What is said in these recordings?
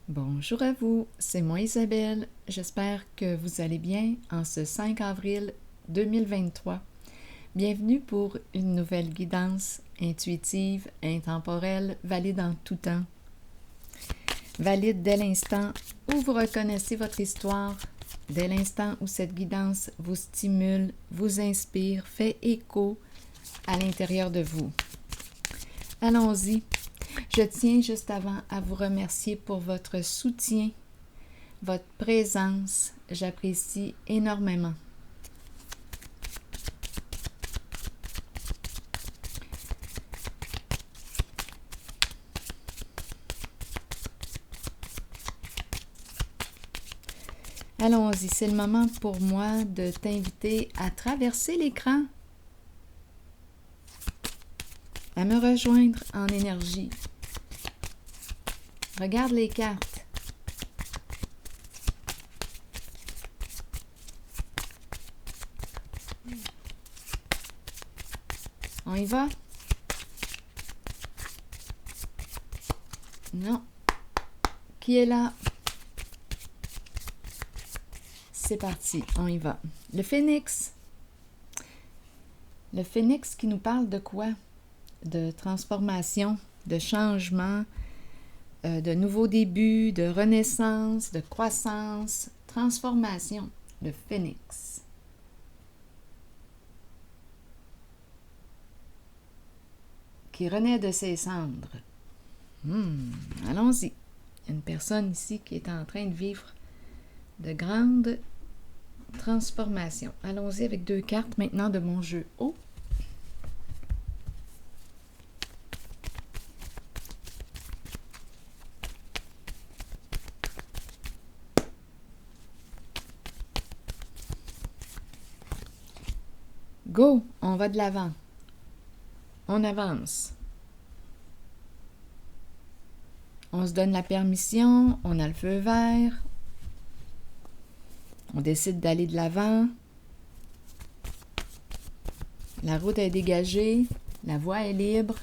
Bonjour à vous, c'est moi Isabelle. J'espère que vous allez bien en ce 5 avril 2023. Bienvenue pour une nouvelle guidance intuitive, intemporelle, valide en tout temps. Valide dès l'instant où vous reconnaissez votre histoire, dès l'instant où cette guidance vous stimule, vous inspire, fait écho à l'intérieur de vous. Allons-y. Je tiens juste avant à vous remercier pour votre soutien, votre présence. J'apprécie énormément. Allons-y, c'est le moment pour moi de t'inviter à traverser l'écran, à me rejoindre en énergie. Regarde les cartes. On y va? Non. Qui est là? C'est parti, on y va. Le phénix. Le phénix qui nous parle de quoi? De transformation, de changement, de nouveaux débuts, de renaissance, de croissance, transformation. Le phénix. Qui renaît de ses cendres. Allons-y. Une personne ici qui est en train de vivre de grandes transformations. Allons-y avec 2 cartes maintenant de mon jeu. Oh! Go! On va de l'avant. On avance. On se donne la permission, on a le feu vert. On décide d'aller de l'avant. La route est dégagée, la voie est libre.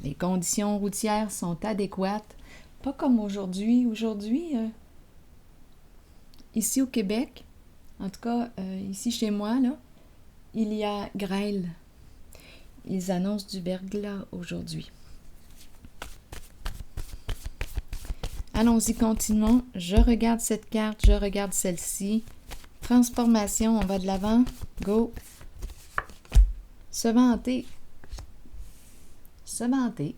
Les conditions routières sont adéquates. Pas comme aujourd'hui. Aujourd'hui, ici au Québec, en tout cas ici chez moi, là, il y a grêle. Ils annoncent du verglas aujourd'hui. Allons-y, continuons. Je regarde cette carte, je regarde celle-ci. Transformation, on va de l'avant. Go! Se vanter. Se vanter.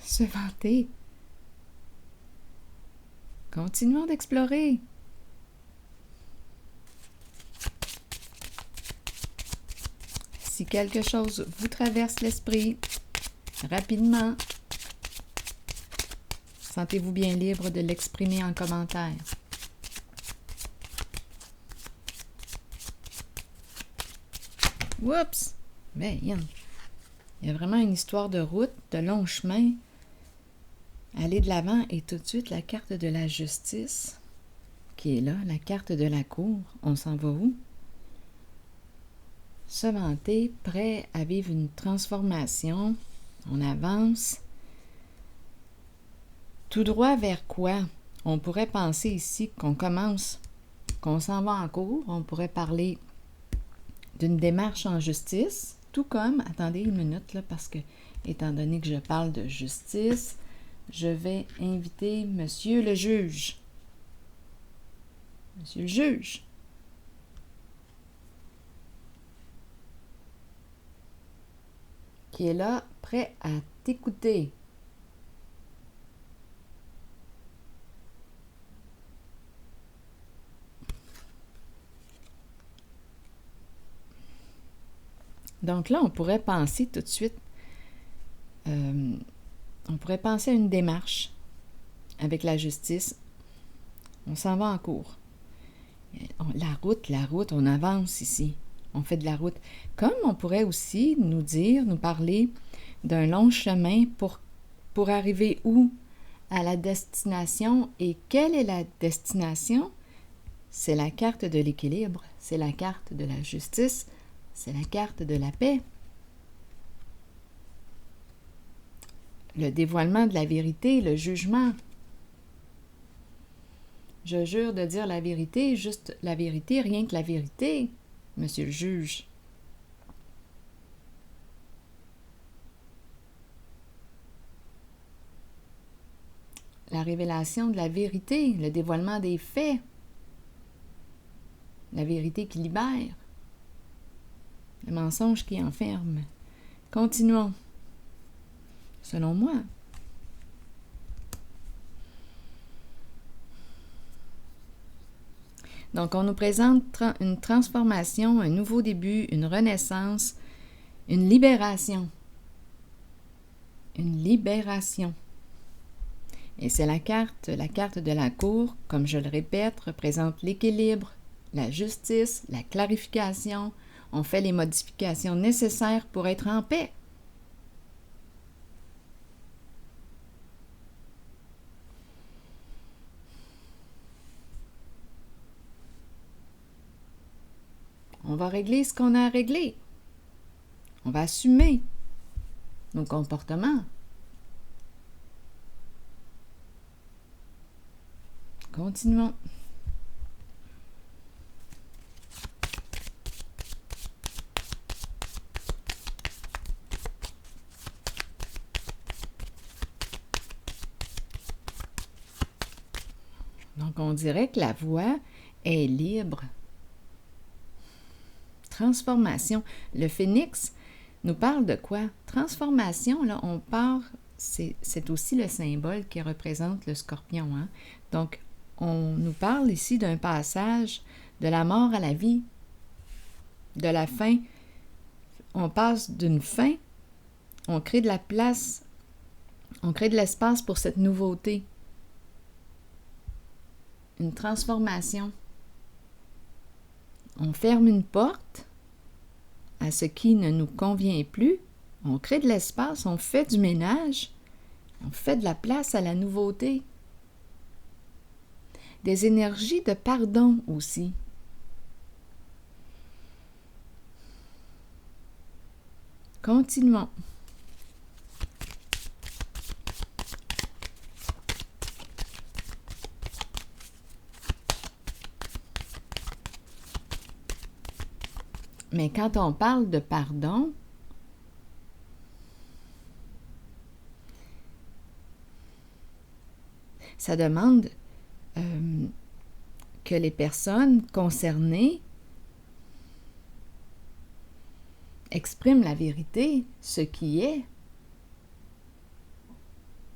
Se vanter. Continuons d'explorer. Si quelque chose vous traverse l'esprit, rapidement, sentez-vous bien libre de l'exprimer en commentaire. Oups! Mais il y a vraiment une histoire de route, de long chemin. Aller de l'avant et tout de suite la carte de la justice qui est là, la carte de la cour. On s'en va où? Se vanter, prêt à vivre une transformation. On avance. Tout droit vers quoi? On pourrait penser ici qu'on commence, qu'on s'en va en cours. On pourrait parler d'une démarche en justice, tout comme, attendez une minute là, parce que, étant donné que je parle de justice, je vais inviter Monsieur le juge. Monsieur le juge. Qui est là, prêt à t'écouter. Donc là, on pourrait penser tout de suite, on pourrait penser à une démarche avec la justice. On s'en va en cours. La route, on avance ici. On fait de la route. Comme on pourrait aussi nous parler d'un long chemin pour arriver où? À la destination. Et quelle est la destination? c'est la carte de l'équilibre, c'est la carte de la justice, c'est la carte de la paix. Le dévoilement de la vérité, le jugement. Je jure de dire la vérité, juste la vérité, rien que la vérité, monsieur le juge. La révélation de la vérité, le dévoilement des faits, la vérité qui libère, le mensonge qui enferme. Continuons. Selon moi. Donc, on nous présente une transformation, un nouveau début, une renaissance, une libération. Une libération. Et c'est la carte de la cour, comme je le répète, représente l'équilibre, la justice, la clarification. On fait les modifications nécessaires pour être en paix. On va régler ce qu'on a à régler. On va assumer nos comportements. Continuons. Donc, on dirait que la voie est libre. Transformation. Le phénix nous parle de quoi? Transformation, là, on part, c'est aussi le symbole qui représente le scorpion. Hein? Donc, on nous parle ici d'un passage de la mort à la vie, de la fin. On passe d'une fin, on crée de la place, on crée de l'espace pour cette nouveauté. Une transformation. On ferme une porte à ce qui ne nous convient plus. On crée de l'espace, on fait du ménage, on fait de la place à la nouveauté. Des énergies de pardon aussi. Continuons. Mais quand on parle de pardon, ça demande que les personnes concernées expriment la vérité, ce qui est,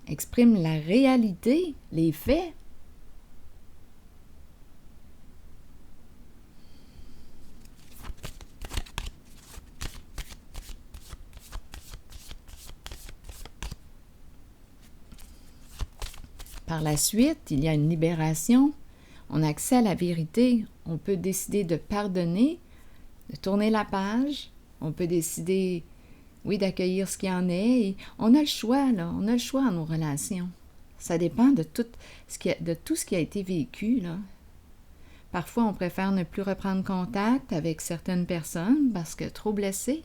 expriment la réalité, les faits. Par la suite, il y a une libération, on a accès à la vérité, on peut décider de pardonner, de tourner la page, on peut décider, oui, d'accueillir ce qu'il y en est, et on a le choix, là, on a le choix en nos relations. Ça dépend de tout ce qui a été vécu, là. Parfois, on préfère ne plus reprendre contact avec certaines personnes parce que trop blessées.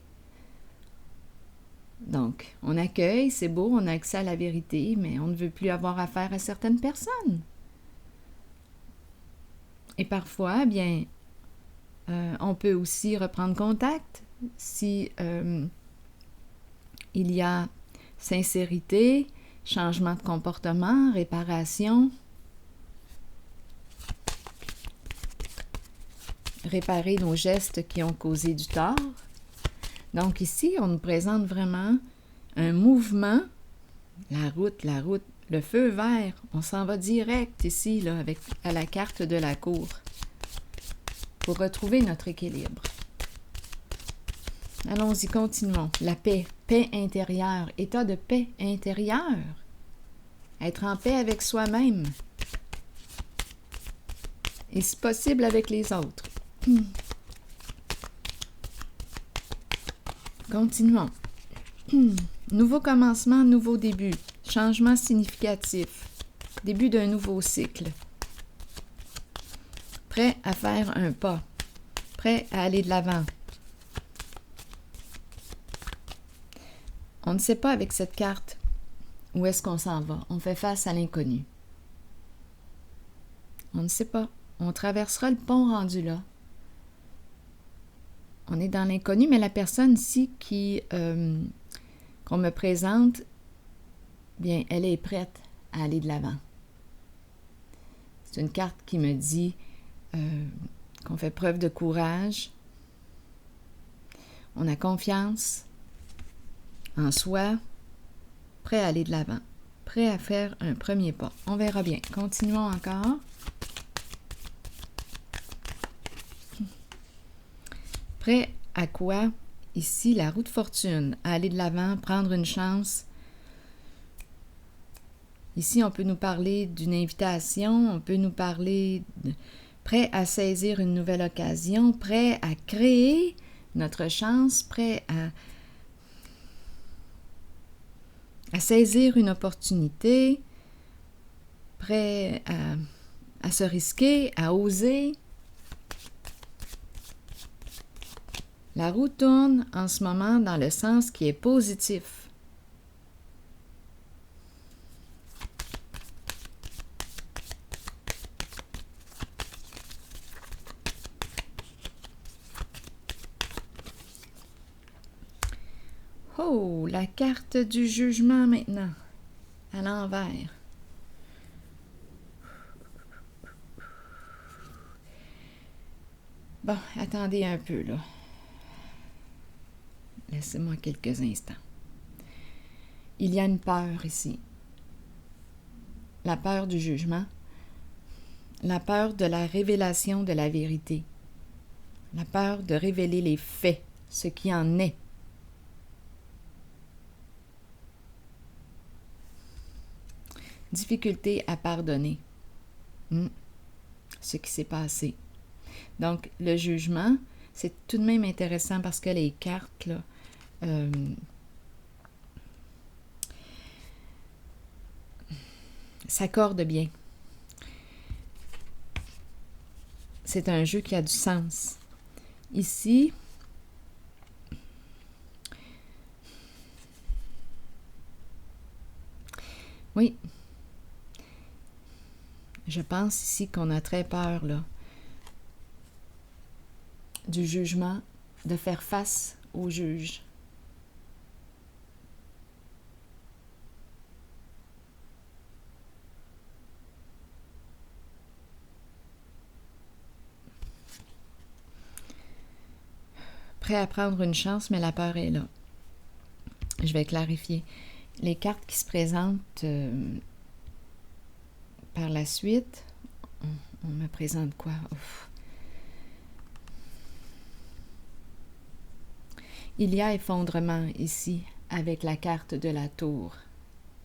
Donc, on accueille, c'est beau, on a accès à la vérité, mais on ne veut plus avoir affaire à certaines personnes. Et parfois, bien, on peut aussi reprendre contact si il y a sincérité, changement de comportement, réparation. Réparer nos gestes qui ont causé du tort. Donc ici, on nous présente vraiment un mouvement, la route, le feu vert. On s'en va direct ici, là, à la carte de la cour, pour retrouver notre équilibre. Allons-y, continuons. La paix, paix intérieure, état de paix intérieure. Être en paix avec soi-même. Et si possible avec les autres. Continuons. Nouveau commencement, nouveau début. Changement significatif. Début d'un nouveau cycle. prêt à faire un pas, prêt à aller de l'avant. On ne sait pas avec cette carte où est-ce qu'on s'en va. On fait face à l'inconnu. On ne sait pas. On traversera le pont rendu là. On est dans l'inconnu, mais la personne ici qu'on me présente, bien, elle est prête à aller de l'avant. C'est une carte qui me dit qu'on fait preuve de courage, on a confiance en soi, prêt à aller de l'avant, prêt à faire un premier pas. On verra bien. Continuons encore. Prêt à quoi? Ici, la roue de fortune, à aller de l'avant, prendre une chance. Ici, on peut nous parler d'une invitation, on peut nous parler prêt à saisir une nouvelle occasion, prêt à créer notre chance, prêt à saisir une opportunité, prêt à se risquer, à oser. La roue tourne en ce moment dans le sens qui est positif. Oh, la carte du jugement maintenant, à l'envers. Bon, attendez un peu, là. Laissez-moi quelques instants. Il y a une peur ici. La peur du jugement. La peur de la révélation de la vérité. La peur de révéler les faits, ce qui en est. Difficulté à pardonner. Ce qui s'est passé. Donc, le jugement, c'est tout de même intéressant parce que les cartes, là, s'accordent bien. C'est un jeu qui a du sens. Ici, oui, je pense ici qu'on a très peur, là, du jugement, de faire face au juge. Prêt à prendre une chance, mais la peur est là. Je vais clarifier. Les cartes qui se présentent par la suite, on me présente quoi? Ouf. Il y a effondrement ici avec la carte de la tour.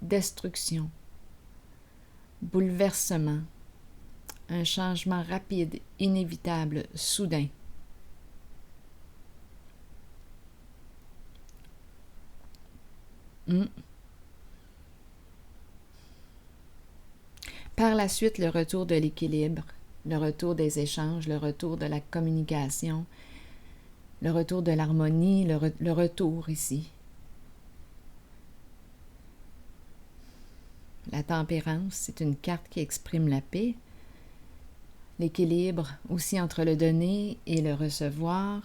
Destruction, bouleversement, un changement rapide, inévitable, soudain. Par la suite, le retour de l'équilibre, le retour des échanges, le retour de la communication, le retour de l'harmonie, le retour ici. La tempérance, c'est une carte qui exprime la paix. L'équilibre aussi entre le donner et le recevoir.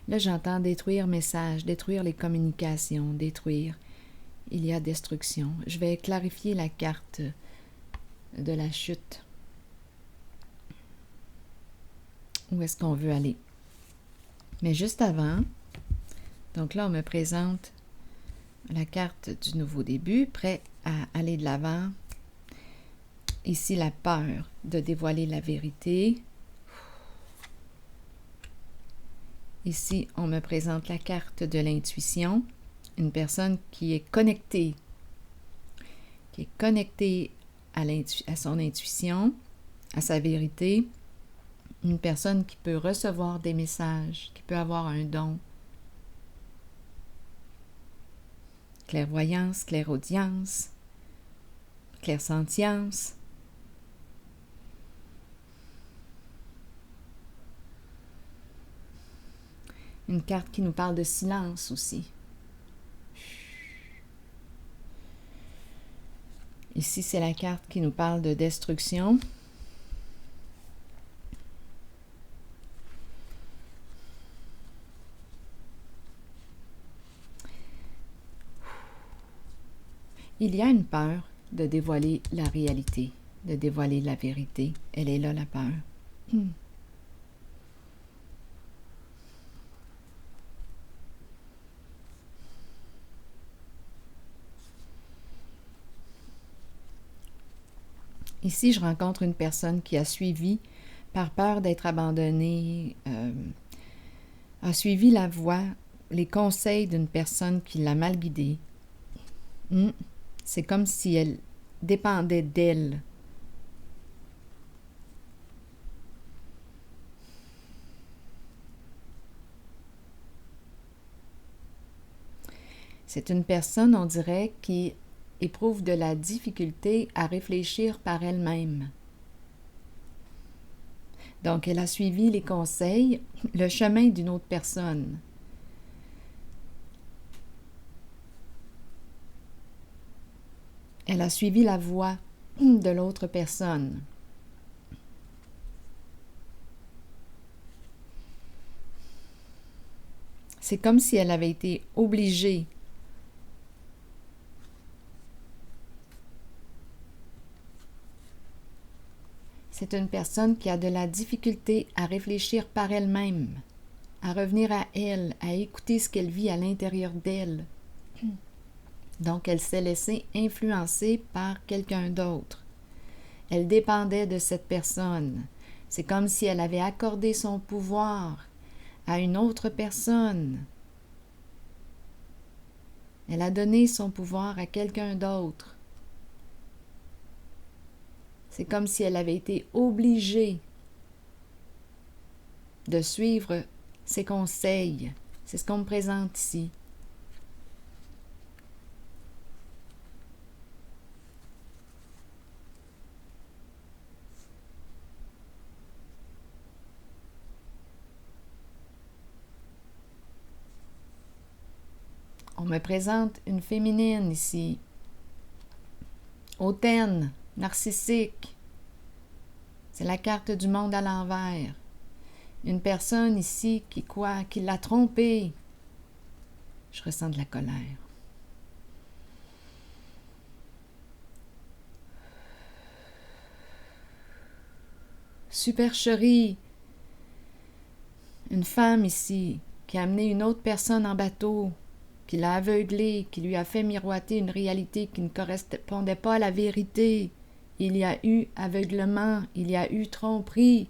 Là, j'entends détruire message, détruire les communications, détruire. Il y a destruction. Je vais clarifier la carte de la chute. Où est-ce qu'on veut aller? Mais juste avant, donc là, on me présente la carte du nouveau début, prêt à aller de l'avant. Ici, la peur de dévoiler la vérité. Ici, on me présente la carte de l'intuition, une personne qui est connectée à son intuition, à sa vérité, une personne qui peut recevoir des messages, qui peut avoir un don. Clairvoyance, clairaudience, clairsentience. Une carte qui nous parle de silence aussi. Ici, c'est la carte qui nous parle de destruction. Il y a une peur de dévoiler la réalité, de dévoiler la vérité. Elle est là, la peur. Ici, je rencontre une personne qui a suivi, par peur d'être abandonnée, a suivi la voie, les conseils d'une personne qui l'a mal guidée. C'est comme si elle dépendait d'elle. C'est une personne, on dirait, qui éprouve de la difficulté à réfléchir par elle-même. Donc, elle a suivi les conseils, le chemin d'une autre personne. Elle a suivi la voie de l'autre personne. C'est comme si elle avait été obligée. C'est une personne qui a de la difficulté à réfléchir par elle-même, à revenir à elle, à écouter ce qu'elle vit à l'intérieur d'elle. Donc, elle s'est laissée influencer par quelqu'un d'autre. Elle dépendait de cette personne. C'est comme si elle avait accordé son pouvoir à une autre personne. Elle a donné son pouvoir à quelqu'un d'autre. C'est comme si elle avait été obligée de suivre ses conseils. C'est ce qu'on me présente ici. On me présente une féminine ici. Hautaine, narcissique. C'est la carte du monde à l'envers. Une personne ici qui l'a trompée. Je ressens de la colère. Supercherie. Une femme ici qui a amené une autre personne en bateau, qui l'a aveuglée, qui lui a fait miroiter une réalité qui ne correspondait pas à la vérité. Il y a eu aveuglement, il y a eu tromperie.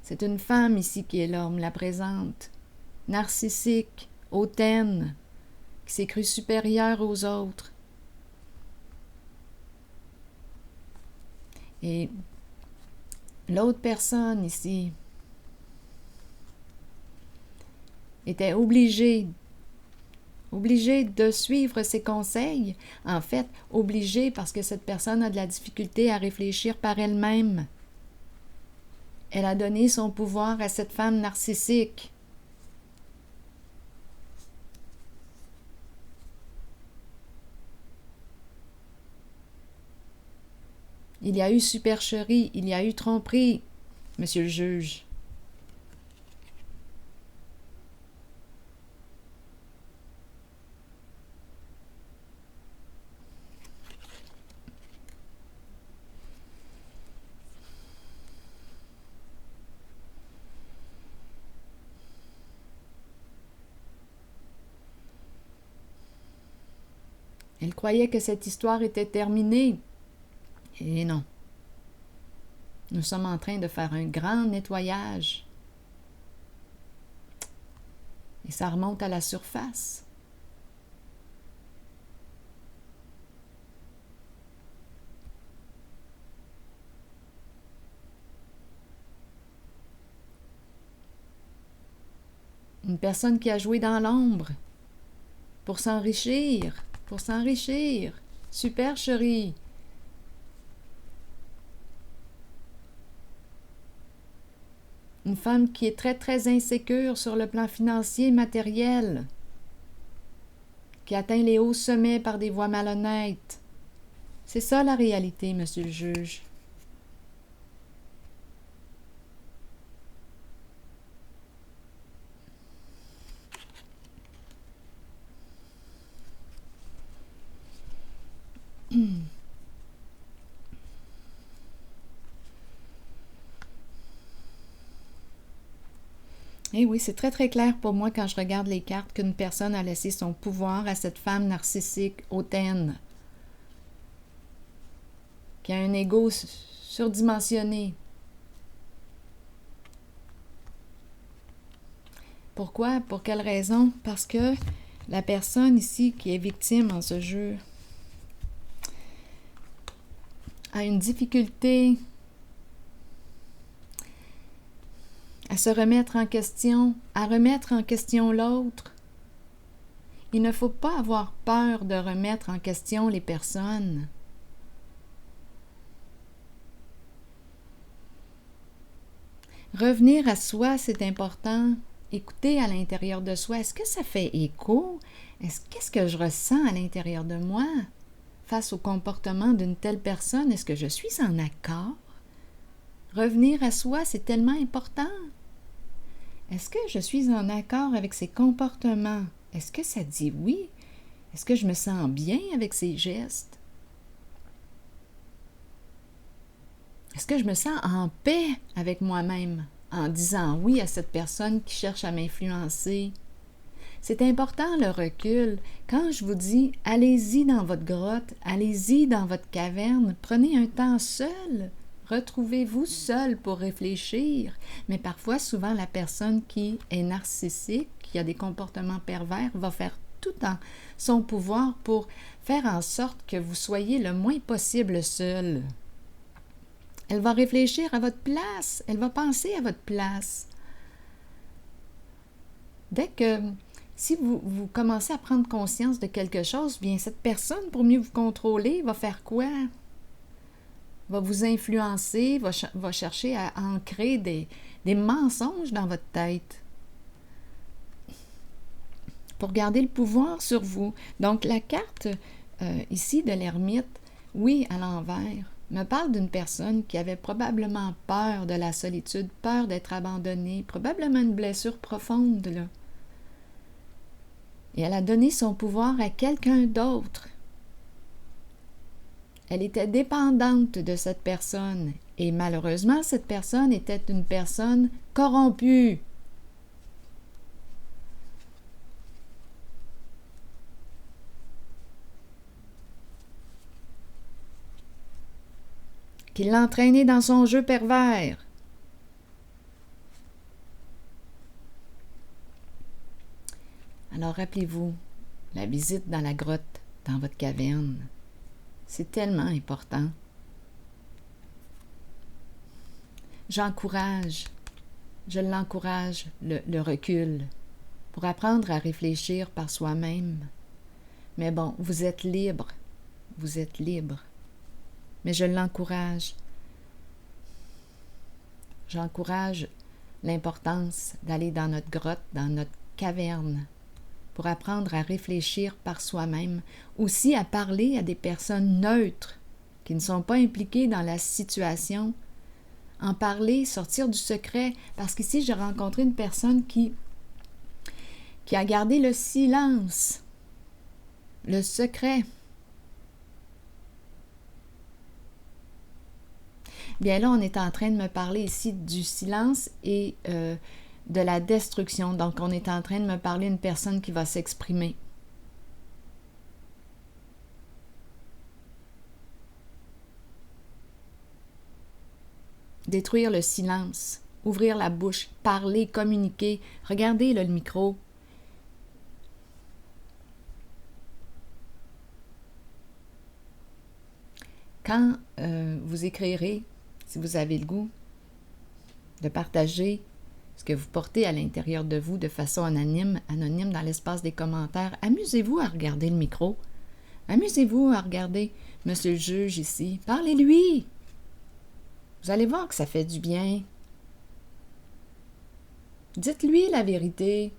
C'est une femme ici qui est là, on me la présente. Narcissique, hautaine, qui s'est crue supérieure aux autres. Et l'autre personne ici était obligée de suivre ses conseils. En fait, obligée parce que cette personne a de la difficulté à réfléchir par elle-même. Elle a donné son pouvoir à cette femme narcissique. Il y a eu supercherie, il y a eu tromperie, monsieur le juge. Elle croyait que cette histoire était terminée. Et non. Nous sommes en train de faire un grand nettoyage. Et ça remonte à la surface. Une personne qui a joué dans l'ombre pour s'enrichir, pour s'enrichir. Super chérie. Une femme qui est très, très insécure sur le plan financier et matériel, qui atteint les hauts sommets par des voies malhonnêtes. C'est ça la réalité, monsieur le juge. Eh oui, c'est très très clair pour moi quand je regarde les cartes qu'une personne a laissé son pouvoir à cette femme narcissique hautaine, qui a un ego surdimensionné. Pourquoi? Pour quelle raison? Parce que la personne ici qui est victime en ce jeu a une difficulté à se remettre en question, à remettre en question l'autre. Il ne faut pas avoir peur de remettre en question les personnes. Revenir à soi, c'est important. Écouter à l'intérieur de soi, est-ce que ça fait écho? Qu'est-ce que je ressens à l'intérieur de moi face au comportement d'une telle personne? Est-ce que je suis en accord? Revenir à soi, c'est tellement important. Est-ce que je suis en accord avec ses comportements? Est-ce que ça dit oui? Est-ce que je me sens bien avec ses gestes? Est-ce que je me sens en paix avec moi-même en disant oui à cette personne qui cherche à m'influencer? C'est important le recul. Quand je vous dis allez-y dans votre grotte, allez-y dans votre caverne, prenez un temps seul. Retrouvez-vous seul pour réfléchir. Mais parfois, souvent, la personne qui est narcissique, qui a des comportements pervers, va faire tout en son pouvoir pour faire en sorte que vous soyez le moins possible seul. Elle va réfléchir à votre place. Elle va penser à votre place. Dès que, si vous commencez à prendre conscience de quelque chose, bien cette personne, pour mieux vous contrôler, va faire quoi? Va vous influencer, va chercher à ancrer des mensonges dans votre tête pour garder le pouvoir sur vous. Donc, la carte ici de l'ermite, oui, à l'envers, me parle d'une personne qui avait probablement peur de la solitude, peur d'être abandonnée, probablement une blessure profonde, là. Et elle a donné son pouvoir à quelqu'un d'autre. Elle était dépendante de cette personne. Et malheureusement, cette personne était une personne corrompue. Qui l'a entraînée dans son jeu pervers. Alors rappelez-vous, la visite dans la grotte, dans votre caverne, c'est tellement important. Je l'encourage, le recul, pour apprendre à réfléchir par soi-même. Mais bon, vous êtes libre. Mais je l'encourage. J'encourage l'importance d'aller dans notre grotte, dans notre caverne, pour apprendre à réfléchir par soi-même, aussi à parler à des personnes neutres qui ne sont pas impliquées dans la situation, en parler, sortir du secret, parce qu'ici j'ai rencontré une personne qui a gardé le silence, le secret. Bien là, on est en train de me parler ici du silence et de la destruction. Donc, on est en train de me parler d'une personne qui va s'exprimer. Détruire le silence, ouvrir la bouche, parler, communiquer. Regardez là, le micro. Quand vous écrirez, si vous avez le goût, de partager ce que vous portez à l'intérieur de vous de façon anonyme dans l'espace des commentaires. Amusez-vous à regarder le micro. Amusez-vous à regarder Monsieur le juge ici. Parlez-lui. Vous allez voir que ça fait du bien. Dites-lui la vérité.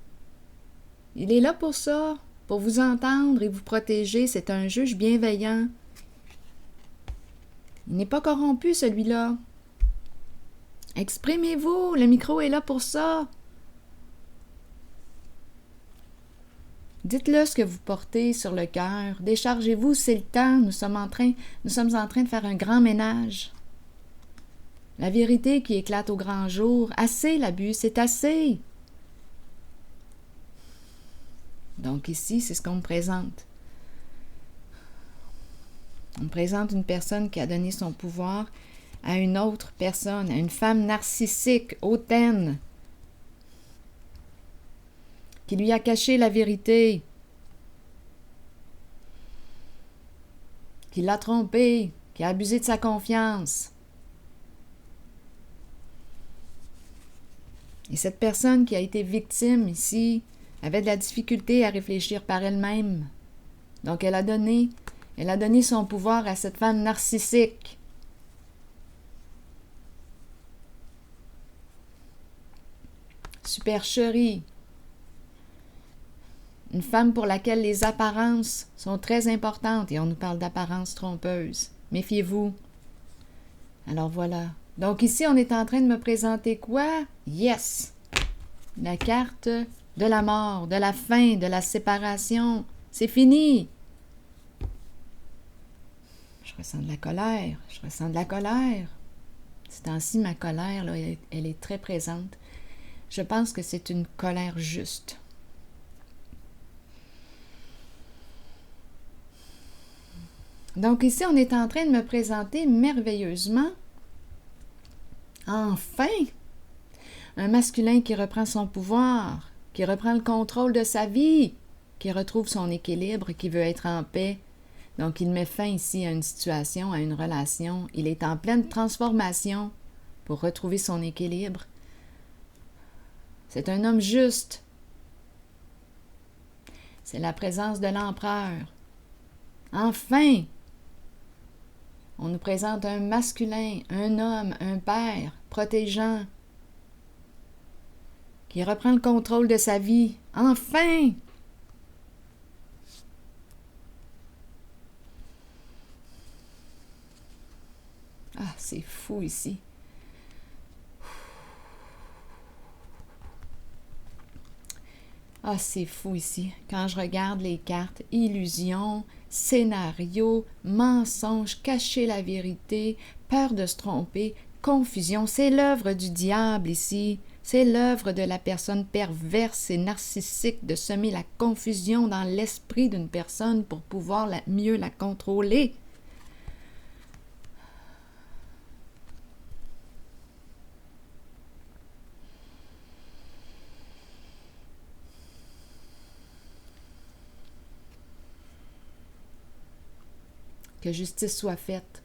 Il est là pour ça, pour vous entendre et vous protéger. C'est un juge bienveillant. Il n'est pas corrompu, celui-là. Exprimez-vous, le micro est là pour ça. Dites-le ce que vous portez sur le cœur. Déchargez-vous, c'est le temps. Nous sommes en train de faire un grand ménage. La vérité qui éclate au grand jour. Assez l'abus, c'est assez. Donc ici, c'est ce qu'on me présente. On me présente une personne qui a donné son pouvoir à une autre personne, à une femme narcissique, hautaine, qui lui a caché la vérité, qui l'a trompé, qui a abusé de sa confiance. Et cette personne qui a été victime ici avait de la difficulté à réfléchir par elle-même. Donc elle a donné son pouvoir à cette femme narcissique. Supercherie. Une femme pour laquelle les apparences sont très importantes et on nous parle d'apparences trompeuses. Méfiez-vous. Alors voilà. Donc ici, on est en train de me présenter quoi? Yes! La carte de la mort, de la fin, de la séparation. C'est fini! Je ressens de la colère. Ce temps-ci, ma colère, là, elle est très présente. Je pense que c'est une colère juste. Donc ici, on est en train de me présenter merveilleusement, enfin, un masculin qui reprend son pouvoir, qui reprend le contrôle de sa vie, qui retrouve son équilibre, qui veut être en paix. Donc il met fin ici à une situation, à une relation. Il est en pleine transformation pour retrouver son équilibre. C'est un homme juste. C'est la présence de l'empereur. Enfin! On nous présente un masculin, un homme, un père, protégeant, qui reprend le contrôle de sa vie. Enfin! Ah, c'est fou ici. Ah, c'est fou ici. Quand je regarde les cartes, illusion, scénario, mensonge, cacher la vérité, peur de se tromper, confusion, c'est l'œuvre du diable ici. C'est l'œuvre de la personne perverse et narcissique de semer la confusion dans l'esprit d'une personne pour pouvoir mieux la contrôler. Que justice soit faite.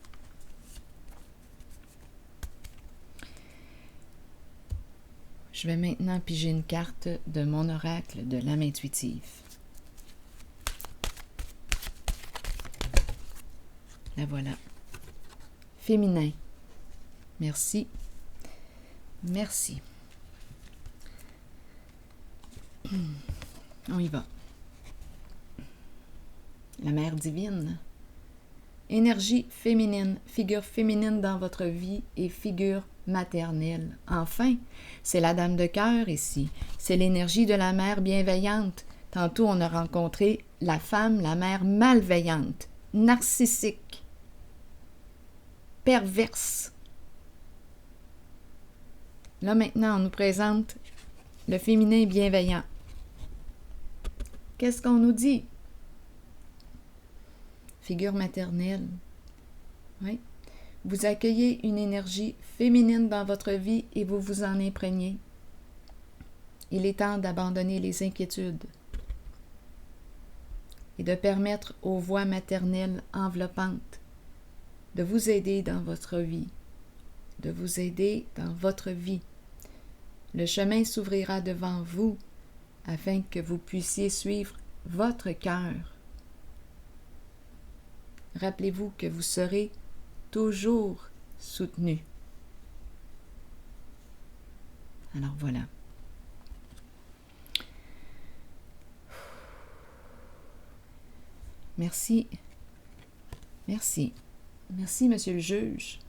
Je vais maintenant piger une carte de mon oracle de l'âme intuitive. La voilà. Féminin. Merci. Merci. On y va. La mère divine. Énergie féminine, figure féminine dans votre vie et figure maternelle. Enfin, c'est la dame de cœur ici. C'est l'énergie de la mère bienveillante. Tantôt, on a rencontré la femme, la mère malveillante, narcissique, perverse. Là, maintenant, on nous présente le féminin bienveillant. Qu'est-ce qu'on nous dit? Figure maternelle. Oui. Vous accueillez une énergie féminine dans votre vie et vous vous en imprégnez. Il est temps d'abandonner les inquiétudes et de permettre aux voix maternelles enveloppantes de vous aider dans votre vie. De vous aider dans votre vie. Le chemin s'ouvrira devant vous afin que vous puissiez suivre votre cœur. Rappelez-vous que vous serez toujours soutenu. Alors voilà. Merci. Merci. Merci, monsieur le juge,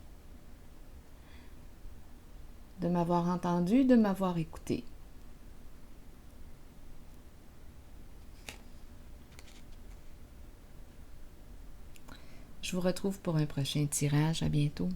de m'avoir entendu, de m'avoir écouté. Je vous retrouve pour un prochain tirage. À bientôt.